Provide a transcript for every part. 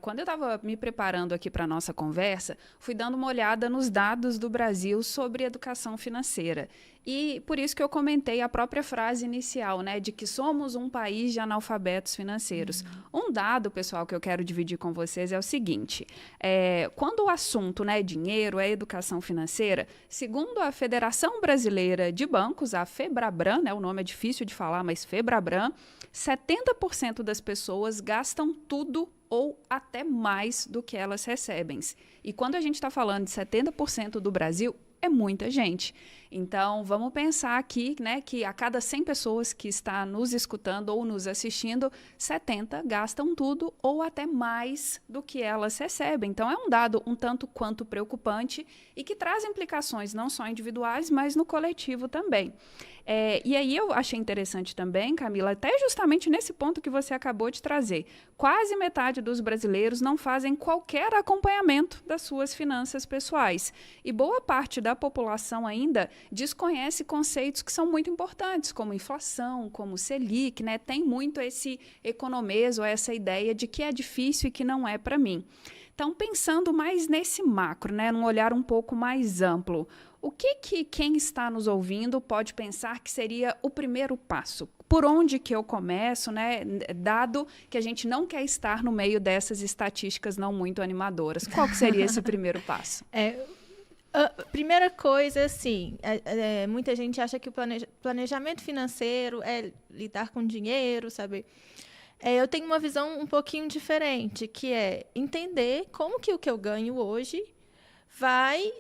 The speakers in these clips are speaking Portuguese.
quando eu estava me preparando aqui para a nossa conversa, fui dando uma olhada nos dados do Brasil sobre educação financeira. E por isso que eu comentei a própria frase inicial, né, de que somos um país de analfabetos financeiros. Um dado, pessoal, que eu quero dividir com vocês é o seguinte: quando o assunto, né, é dinheiro, é educação financeira, segundo a Federação Brasileira de Bancos, a FEBRABAN, né, o nome é difícil de falar, mas FEBRABAN, 70% das pessoas gastam tudo ou até mais do que elas recebem. E quando a gente está falando de 70% do Brasil, é muita gente. Então, vamos pensar aqui, né, que a cada 100 pessoas que está nos escutando ou nos assistindo, 70 gastam tudo ou até mais do que elas recebem. Então, é um dado um tanto quanto preocupante e que traz implicações não só individuais, mas no coletivo também. E aí eu achei interessante também, Camila, até justamente nesse ponto que você acabou de trazer. Quase metade dos brasileiros não fazem qualquer acompanhamento das suas finanças pessoais. E boa parte da população ainda desconhece conceitos que são muito importantes, como inflação, como Selic, né? Tem muito esse economês ou essa ideia de que é difícil e que não é para mim. Então, pensando mais nesse macro, né, num olhar um pouco mais amplo, o que quem está nos ouvindo pode pensar que seria o primeiro passo? Por onde que eu começo, né, dado que a gente não quer estar no meio dessas estatísticas não muito animadoras? Qual que seria esse primeiro passo? A primeira coisa, assim, muita gente acha que o planejamento financeiro é lidar com dinheiro, sabe? Eu tenho uma visão um pouquinho diferente, que é entender como que o que eu ganho hoje vai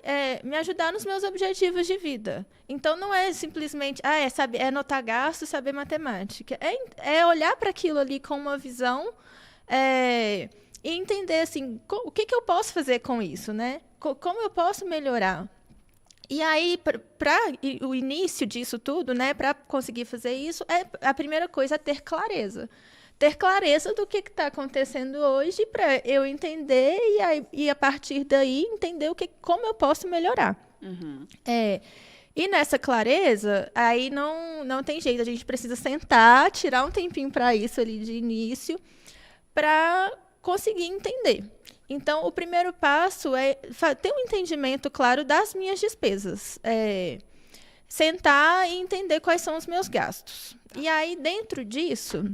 me ajudar nos meus objetivos de vida. Então, não é simplesmente é anotar gasto, saber matemática. É olhar para aquilo ali com uma visão e entender assim, o que eu posso fazer com isso, né? Como eu posso melhorar? E aí, para o início disso tudo, né, para conseguir fazer isso, a primeira coisa é ter clareza. Ter clareza do que está acontecendo hoje para eu entender e a partir daí entender como eu posso melhorar. Uhum. E nessa clareza, aí não tem jeito. A gente precisa sentar, tirar um tempinho para isso ali de início, para conseguir entender. Então, o primeiro passo é ter um entendimento claro das minhas despesas. Sentar e entender quais são os meus gastos. E aí, dentro disso,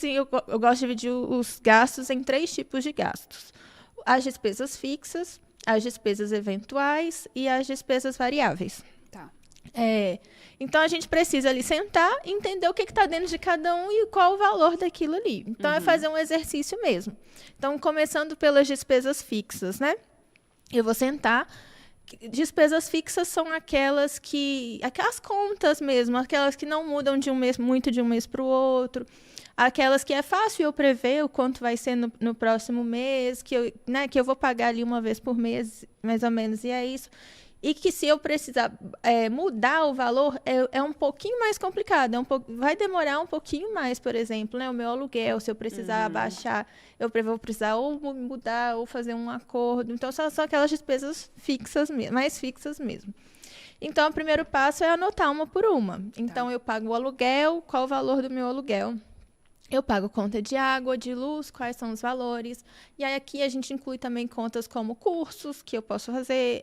eu gosto de dividir os gastos em 3 tipos de gastos. As despesas fixas, as despesas eventuais e as despesas variáveis. Tá. Então, a gente precisa ali sentar e entender o que está dentro de cada um e qual o valor daquilo ali. Então, é fazer um exercício mesmo. Então, começando pelas despesas fixas, né? Eu vou sentar. Despesas fixas são aquelas contas mesmo, aquelas que não mudam muito de um mês para o outro, aquelas que é fácil eu prever o quanto vai ser no próximo mês, que eu vou pagar ali uma vez por mês, mais ou menos, e é isso. E que se eu precisar mudar o valor, é um pouquinho mais complicado. Vai demorar um pouquinho mais, por exemplo, né? O meu aluguel, se eu precisar abaixar, eu vou precisar ou mudar ou fazer um acordo. Então, são aquelas despesas fixas, mais fixas mesmo. Então, o primeiro passo é anotar uma por uma. Então, eu pago o aluguel, qual o valor do meu aluguel? Eu pago conta de água, de luz, quais são os valores. E aí, aqui a gente inclui também contas como cursos que eu posso fazer,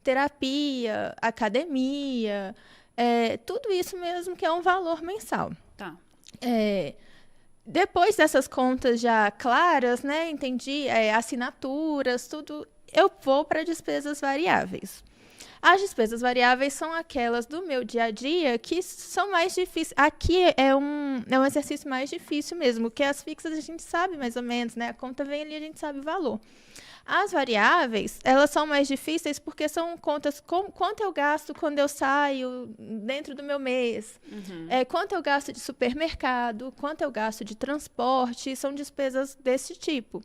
terapia, academia, tudo isso mesmo que é um valor mensal. Tá. Depois dessas contas já claras, né, entendi, assinaturas, tudo, eu vou para despesas variáveis. As despesas variáveis são aquelas do meu dia a dia que são mais difíceis. Aqui é um exercício mais difícil mesmo, porque as fixas a gente sabe mais ou menos, né? A conta vem ali, a gente sabe o valor. As variáveis, elas são mais difíceis porque são contas quanto eu gasto quando eu saio dentro do meu mês, quanto eu gasto de supermercado, quanto eu gasto de transporte, são despesas desse tipo.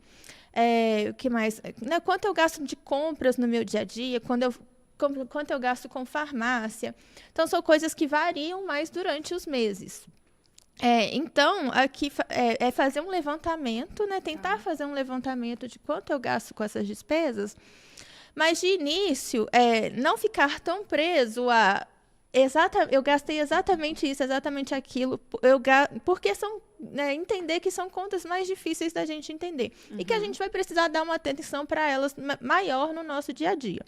O que mais? Né, quanto eu gasto de compras no meu dia a dia, quanto eu gasto com farmácia. Então, são coisas que variam mais durante os meses. Então, aqui é fazer um levantamento, né? Tentar fazer um levantamento de quanto eu gasto com essas despesas, mas de início, não ficar tão preso a Eu gastei exatamente isso, exatamente aquilo, porque são, né, entender que são contas mais difíceis da gente entender e que a gente vai precisar dar uma atenção para elas maior no nosso dia a dia.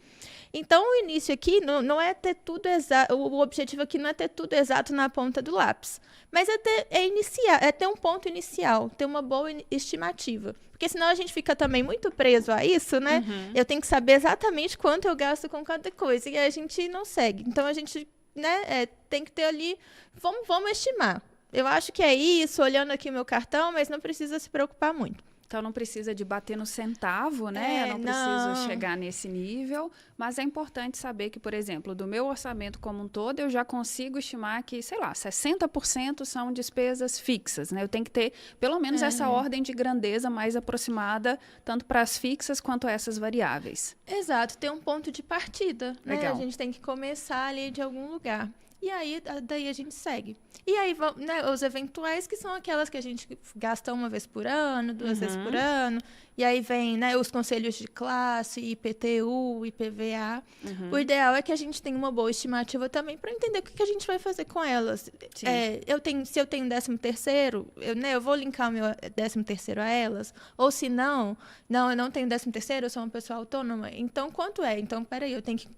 Então, o início aqui não é ter tudo exato, o objetivo aqui não é ter tudo exato na ponta do lápis, mas é ter um ponto inicial, ter uma boa estimativa. Porque senão a gente fica também muito preso a isso, né? Eu tenho que saber exatamente quanto eu gasto com cada coisa e a gente não segue. Então, a gente, né, tem que ter ali, vamos estimar. Eu acho que é isso, olhando aqui o meu cartão, mas não precisa se preocupar muito. Então, não precisa de bater no centavo, né? Não preciso chegar nesse nível, mas é importante saber que, por exemplo, do meu orçamento como um todo, eu já consigo estimar que, sei lá, 60% são despesas fixas, né? Eu tenho que ter, pelo menos, essa ordem de grandeza mais aproximada, tanto para as fixas quanto essas variáveis. Exato, ter um ponto de partida, né? Legal. A gente tem que começar ali de algum lugar. E aí, daí a gente segue. E aí, né, os eventuais, que são aquelas que a gente gasta uma vez por ano, duas vezes por ano. E aí vem, né, os conselhos de classe, IPTU, IPVA. O ideal é que a gente tenha uma boa estimativa também para entender o que a gente vai fazer com elas. Se eu tenho 13º, eu vou linkar o meu 13º a elas. Ou se não, eu não tenho 13º, eu sou uma pessoa autônoma. Então, quanto é? Então, peraí, eu tenho que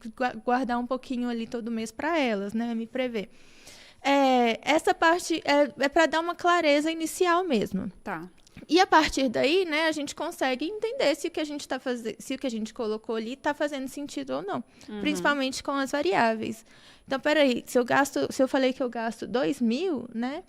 guardar um pouquinho ali todo mês para elas, né? Me prever. Essa parte é para dar uma clareza inicial mesmo. Tá. E a partir daí, né, a gente consegue entender se o que a gente está fazendo, se o que a gente colocou ali está fazendo sentido ou não, principalmente com as variáveis. Então, peraí, se eu falei que eu gasto 2.000, né?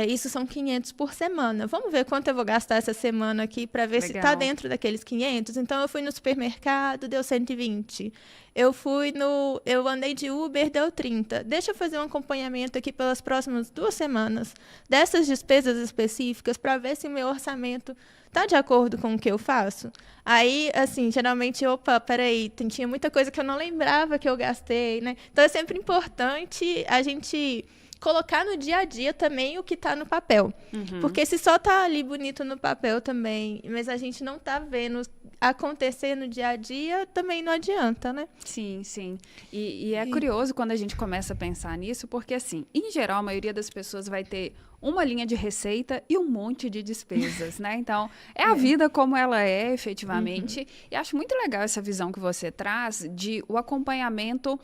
Isso são 500 por semana. Vamos ver quanto eu vou gastar essa semana aqui para ver se está dentro daqueles 500. Então, eu fui no supermercado, deu 120. Eu andei de Uber, deu 30. Deixa eu fazer um acompanhamento aqui pelas próximas 2 semanas dessas despesas específicas para ver se o meu orçamento está de acordo com o que eu faço. Aí, assim, geralmente, peraí, tinha muita coisa que eu não lembrava que eu gastei, né? Então, é sempre importante a gente colocar no dia a dia também o que está no papel. Porque se só está ali bonito no papel também, mas a gente não está vendo acontecer no dia a dia, também não adianta, né? Sim, sim. E é curioso quando a gente começa a pensar nisso, porque, assim, em geral, a maioria das pessoas vai ter uma linha de receita e um monte de despesas, né? Então, é a vida como ela é, efetivamente. E acho muito legal essa visão que você traz de o acompanhamento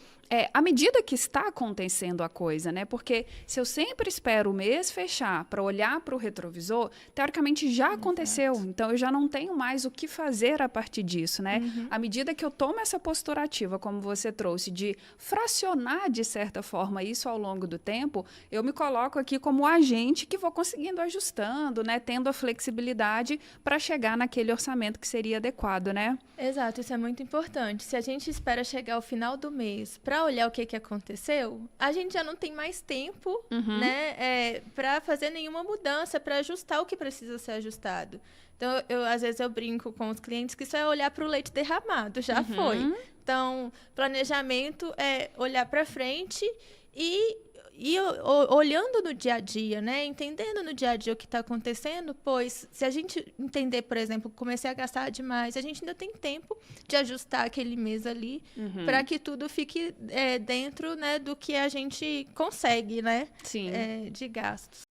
à medida que está acontecendo a coisa, né? Porque se eu sempre espero o mês fechar para olhar para o retrovisor, teoricamente já aconteceu. Então, eu já não tenho mais o que fazer a partir disso, né? À medida que eu tomo essa postura ativa, como você trouxe, de fracionar, de certa forma, isso ao longo do tempo, eu me coloco aqui como agente que vou conseguindo ajustando, né? Tendo a flexibilidade para chegar naquele orçamento que seria adequado, né? Exato, isso é muito importante. Se a gente espera chegar ao final do mês para olhar o que aconteceu, a gente já não tem mais tempo, né, para fazer nenhuma mudança, para ajustar o que precisa ser ajustado. Então, às vezes eu brinco com os clientes que isso é olhar para o leite derramado, já foi. Então, planejamento é olhar para frente e olhando no dia a dia, né? Entendendo no dia a dia o que está acontecendo, pois se a gente entender, por exemplo, comecei a gastar demais, a gente ainda tem tempo de ajustar aquele mês ali para que tudo fique dentro, né, do que a gente consegue, né? Sim. De gastos.